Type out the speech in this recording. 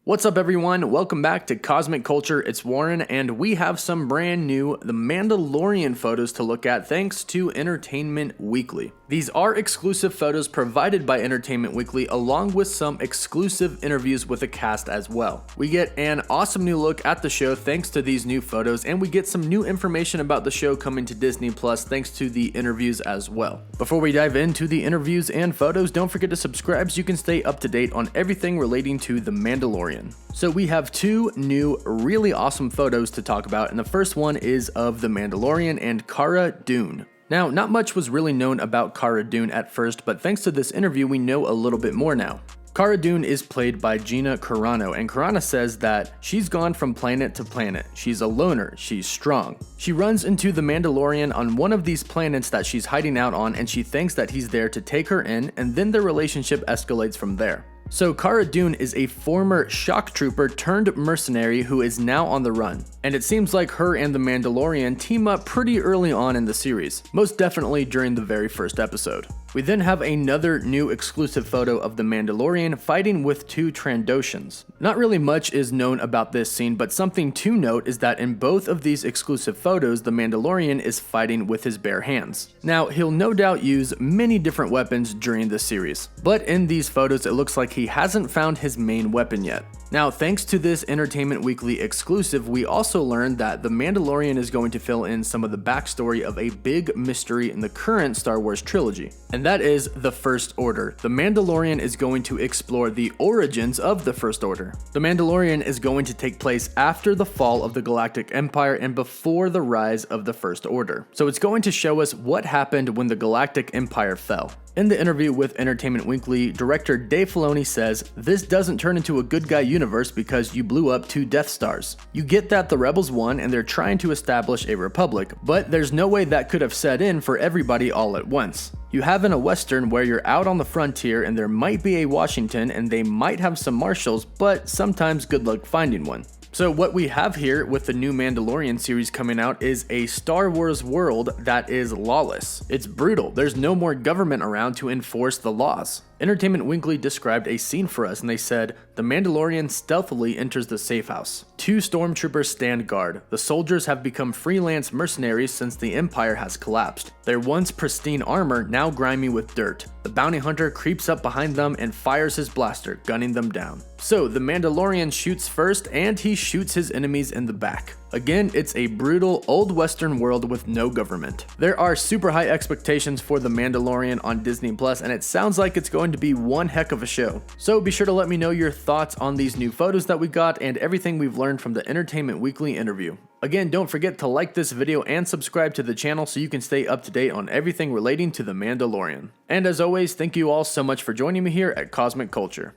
What's up everyone, welcome back to Cosmic Culture, it's Warren, and we have some brand new The Mandalorian photos to look at thanks to Entertainment Weekly. These are exclusive photos provided by Entertainment Weekly along with some exclusive interviews with the cast as well. We get an awesome new look at the show thanks to these new photos, and we get some new information about the show coming to Disney Plus thanks to the interviews as well. Before we dive into the interviews and photos, don't forget to subscribe so you can stay up to date on everything relating to The Mandalorian. So we have two new really awesome photos to talk about, and the first one is of The Mandalorian and Cara Dune. Now, not much was really known about Cara Dune at first, but thanks to this interview we know a little bit more now. Cara Dune is played by Gina Carano, and Carano says that she's gone from planet to planet. She's a loner, she's strong. She runs into the Mandalorian on one of these planets that she's hiding out on, and she thinks that he's there to take her in, and then their relationship escalates from there. So Cara Dune is a former shock trooper turned mercenary who is now on the run, and it seems like her and the Mandalorian team up pretty early on in the series, most definitely during the very first episode. We then have another new exclusive photo of the Mandalorian fighting with two Trandoshans. Not really much is known about this scene, but something to note is that in both of these exclusive photos, the Mandalorian is fighting with his bare hands. Now, he'll no doubt use many different weapons during this series, but in these photos it looks like he hasn't found his main weapon yet. Now, thanks to this Entertainment Weekly exclusive, we also learned that the Mandalorian is going to fill in some of the backstory of a big mystery in the current Star Wars trilogy, and that is the First Order. The Mandalorian is going to explore the origins of the First Order. The Mandalorian is going to take place after the fall of the Galactic Empire and before the rise of the First Order. So it's going to show us what happened when the Galactic Empire fell. In the interview with Entertainment Weekly, director Dave Filoni says, "This doesn't turn into a good guy universe because you blew up 2 Death Stars. You get that the rebels won and they're trying to establish a republic, but there's no way that could have set in for everybody all at once. You have in a Western where you're out on the frontier and there might be a Washington and they might have some marshals, but sometimes good luck finding one." So what we have here with the new Mandalorian series coming out is a Star Wars world that is lawless. It's brutal. There's no more government around to enforce the laws. Entertainment Weekly described a scene for us and they said, "The Mandalorian stealthily enters the safe house. 2 stormtroopers stand guard. The soldiers have become freelance mercenaries since the Empire has collapsed. Their once pristine armor now grimy with dirt. The bounty hunter creeps up behind them and fires his blaster, gunning them down." So the Mandalorian shoots first and he shoots his enemies in the back. Again, it's a brutal old Western world with no government. There are super high expectations for The Mandalorian on Disney Plus, and it sounds like it's going to be one heck of a show. So be sure to let me know your thoughts on these new photos that we got and everything we've learned from the Entertainment Weekly interview. Again, don't forget to like this video and subscribe to the channel so you can stay up to date on everything relating to The Mandalorian. And as always, thank you all so much for joining me here at Cosmic Culture.